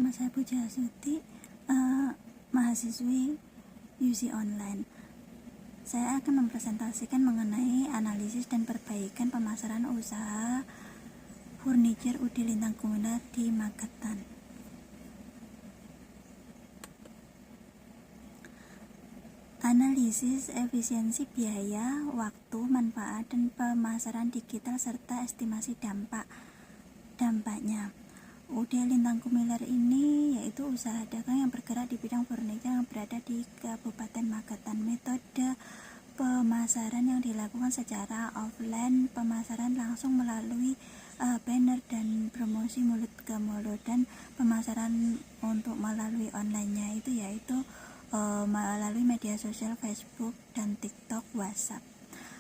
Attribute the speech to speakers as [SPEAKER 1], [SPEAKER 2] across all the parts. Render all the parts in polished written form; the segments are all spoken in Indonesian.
[SPEAKER 1] Nama saya Puja Astuti, mahasiswi UC Online. Saya akan mempresentasikan mengenai analisis dan perbaikan pemasaran usaha furniture UD Lintang Gumilar di Magetan. Analisis efisiensi biaya, waktu, manfaat, dan pemasaran digital serta estimasi dampaknya. UD Lintang Gumilar ini yaitu usaha dagang yang bergerak di bidang furniture yang berada di Kabupaten Magetan. Metode pemasaran yang dilakukan secara offline, pemasaran langsung melalui banner dan promosi mulut ke mulut, dan pemasaran untuk melalui online-nya itu yaitu melalui media sosial Facebook dan TikTok, WhatsApp.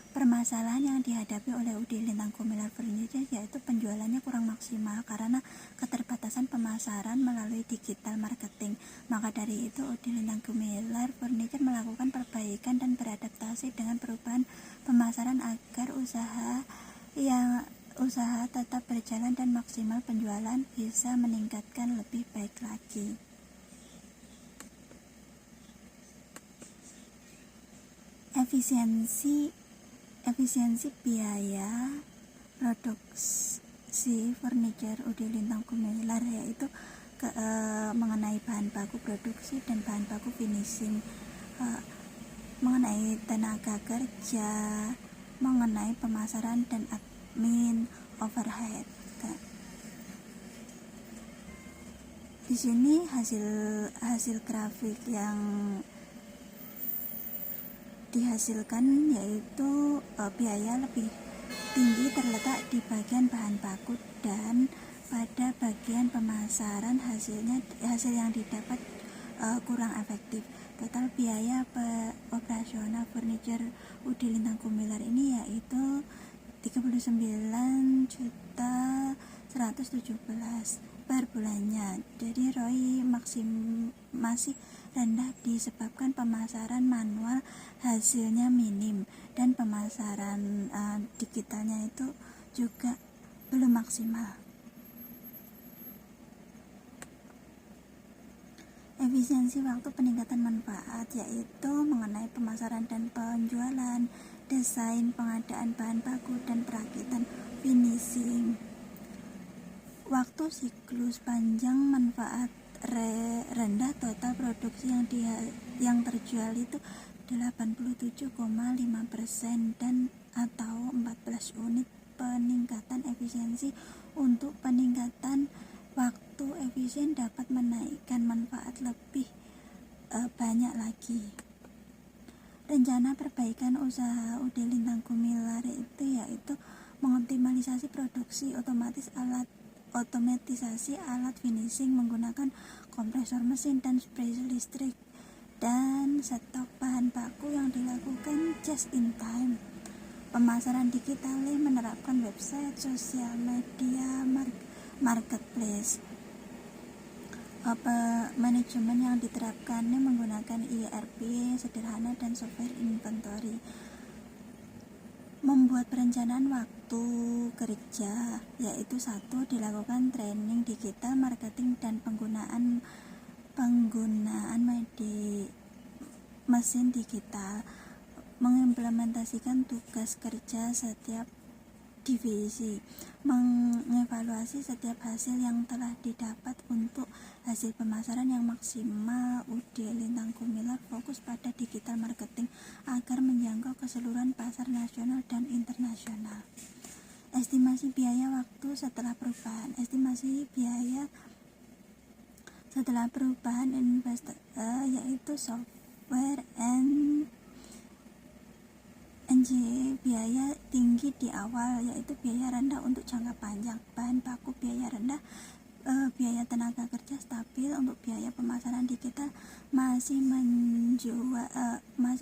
[SPEAKER 1] Permasalahan yang dihadapi oleh UD Lintang Gumilar Furniture yaitu penjualannya kurang maksimal karena keterbatasan pemasaran melalui digital marketing. Maka dari itu UD Lintang Gumilar Furniture melakukan perbaikan dan beradaptasi dengan perubahan pemasaran agar usaha tetap berjalan dan maksimal penjualan bisa meningkatkan lebih baik lagi. Efisiensi biaya produksi furniture UD Lintang Gumilar yaitu mengenai bahan baku produksi dan bahan baku finishing, mengenai tenaga kerja, mengenai pemasaran dan admin, overhead. Di sini hasil grafik yang dihasilkan yaitu biaya lebih tinggi terletak di bagian bahan baku, dan pada bagian pemasaran hasil yang didapat kurang efektif. Total biaya operasional furniture UD Lintang Gumilar ini yaitu 39.117 per bulannya. Jadi ROI masih rendah disebabkan pemasaran manual hasilnya minim dan pemasaran digitalnya itu juga belum maksimal. Efisiensi waktu, peningkatan manfaat yaitu mengenai pemasaran dan penjualan, desain, pengadaan bahan baku, dan perakitan finishing. Waktu siklus panjang, manfaat rendah, total produksi yang terjual itu 87,5% dan atau 14 unit. Peningkatan efisiensi, untuk peningkatan waktu efisien dapat menaikkan manfaat lebih banyak lagi. Rencana perbaikan usaha UD Lintang Gumilar itu yaitu mengoptimalisasi produksi, otomatisasi alat finishing menggunakan kompresor mesin dan spray listrik, dan stok bahan baku yang dilakukan just in time. Pemasaran digital menerapkan website, sosial media, marketplace. Manajemen yang diterapkan menggunakan ERP sederhana dan software inventory. Membuat perencanaan waktu kerja yaitu 1. Dilakukan training digital marketing dan penggunaan mesin digital. Mengimplementasikan tugas kerja setiap divisi, mengevaluasi setiap hasil yang telah didapat untuk hasil pemasaran yang maksimal. UD Lintang Gumilar fokus pada digital marketing agar menjangkau keseluruhan pasar nasional dan internasional. Estimasi biaya waktu setelah perubahan. Estimasi biaya setelah perubahan yaitu software biaya tinggi di awal yaitu biaya rendah untuk jangka panjang. Bahan baku biaya rendah, biaya tenaga kerja stabil. Untuk biaya pemasaran digital masih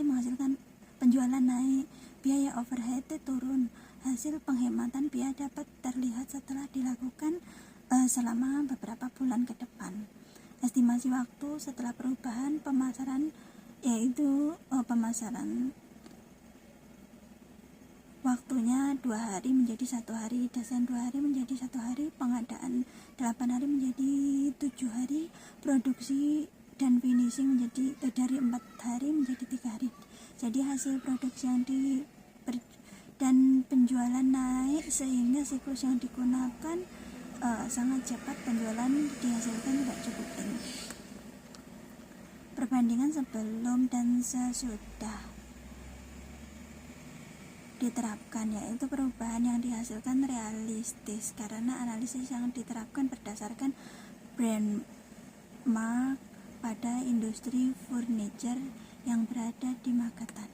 [SPEAKER 1] menghasilkan penjualan naik, biaya overhead turun. Hasil penghematan biaya dapat terlihat setelah dilakukan selama beberapa bulan ke depan. Estimasi waktu setelah perubahan pemasaran yaitu pemasaran waktunya 2 hari menjadi 1 hari, desain 2 hari menjadi 1 hari, pengadaan 8 hari menjadi 7 hari, produksi dan finishing menjadi dari 4 hari menjadi 3 hari. Jadi hasil produksi yang dan penjualan naik sehingga siklus yang digunakan sangat cepat, penjualan dihasilkan tidak cukup tinggi. Perbandingan sebelum dan sesudah diterapkan, yaitu perubahan yang dihasilkan realistis karena analisis yang diterapkan berdasarkan benchmark pada industri furniture yang berada di Magetan.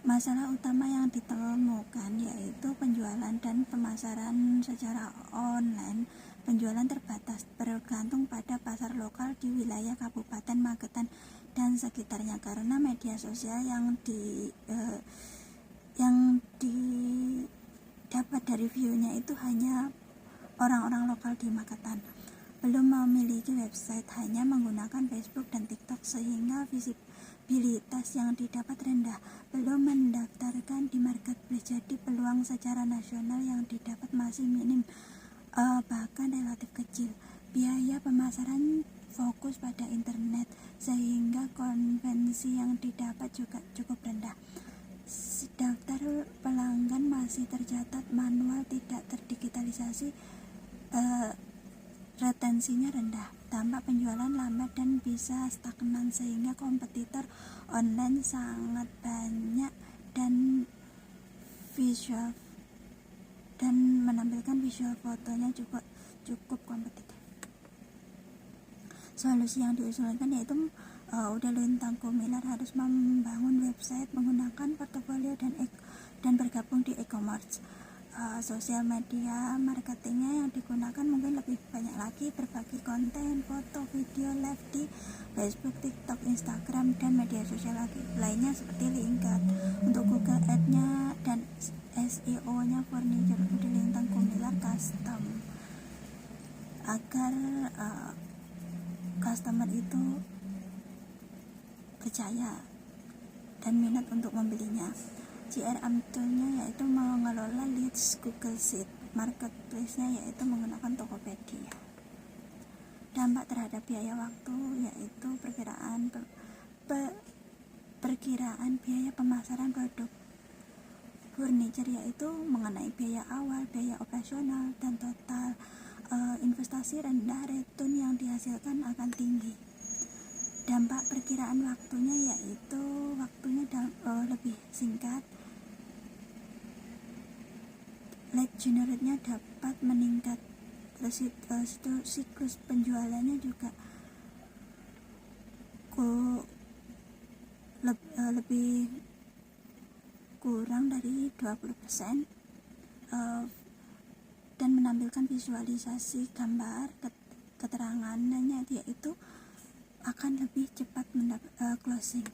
[SPEAKER 1] Masalah utama yang ditemukan yaitu penjualan dan pemasaran secara online. Penjualan terbatas bergantung pada pasar lokal di wilayah Kabupaten Magetan dan sekitarnya karena media sosial yang didapat dari view-nya itu hanya orang-orang lokal di Magetan. Belum memiliki website, hanya menggunakan Facebook dan TikTok sehingga visibilitas yang didapat rendah. Belum mendaftarkan di marketplace, jadi peluang secara nasional yang didapat masih minim, bahkan relatif kecil. Biaya pemasaran fokus pada internet sehingga konvensi yang didapat juga cukup rendah. Daftar pelanggan masih tercatat manual, tidak terdigitalisasi, retensinya rendah. Dampak penjualan lambat dan bisa stagnan sehingga kompetitor online sangat banyak dan menampilkan visual fotonya juga cukup kompetitif. Solusi yang diusulkan yaitu UD Lintang Gumilar harus membangun website menggunakan portofolio dan bergabung di e-commerce. Sosial media marketingnya yang digunakan mungkin lebih banyak lagi, berbagi konten, foto, video, live di Facebook, TikTok, Instagram, dan media sosial lainnya seperti LinkedIn. Untuk Google Ads-nya dan SEO-nya furniture UD Lintang Gumilar custom agar customer itu percaya dan minat untuk membelinya. CRM tool-nya yaitu mengelola leads Google Sheet, marketplace-nya yaitu menggunakan Tokopedia. Dampak terhadap biaya waktu yaitu perkiraan biaya pemasaran produk furniture yaitu mengenai biaya awal, biaya operasional, dan total investasi rendah, return yang dihasilkan akan tinggi. Dampak perkiraan waktunya yaitu waktunya lebih singkat, lead generate-nya dapat meningkat, siklus penjualannya juga lebih kurang dari 20%, dan menampilkan visualisasi gambar keterangannya yaitu akan lebih cepat closing.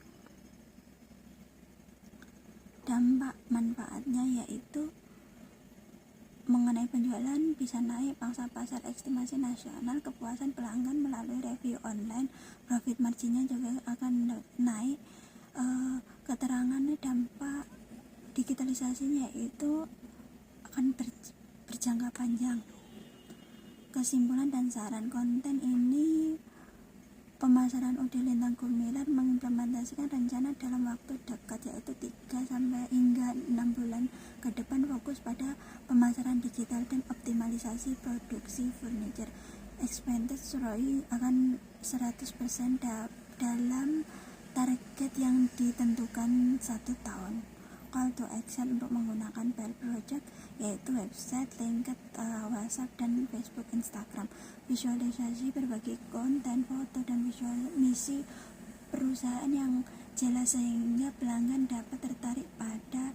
[SPEAKER 1] Dampak manfaatnya yaitu mengenai penjualan bisa naik pangsa pasar, estimasi nasional, kepuasan pelanggan melalui review online, profit marginnya juga akan naik. Keterangannya dampak digitalisasinya yaitu akan berjangka panjang. Kesimpulan dan saran konten ini, pemasaran UD Lintang Gumilar mengimplementasikan rencana dalam waktu dekat yaitu 3 hingga 6 bulan ke depan, fokus pada pemasaran digital dan optimalisasi produksi furniture. Expected ROI akan 100% dalam target yang ditentukan 1 tahun. Call to action untuk menggunakan PR project yaitu website, LinkedIn, WhatsApp, dan Facebook, Instagram. Visualisasi berbagi konten, foto, dan visual misi perusahaan yang jelas sehingga pelanggan dapat tertarik pada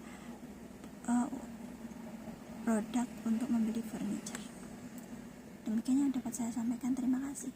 [SPEAKER 1] produk untuk membeli furniture. Demikian yang dapat saya sampaikan. Terima kasih.